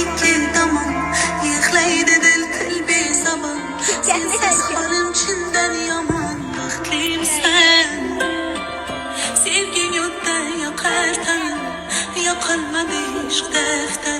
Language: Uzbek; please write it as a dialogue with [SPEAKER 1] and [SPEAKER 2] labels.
[SPEAKER 1] ikki tomon yig'laydi dil qalbi sabon. Sensiz holim chindan yomon. Baxtlisan sevging o'tda yoqar tayin, yoqolmadi ishq daftar.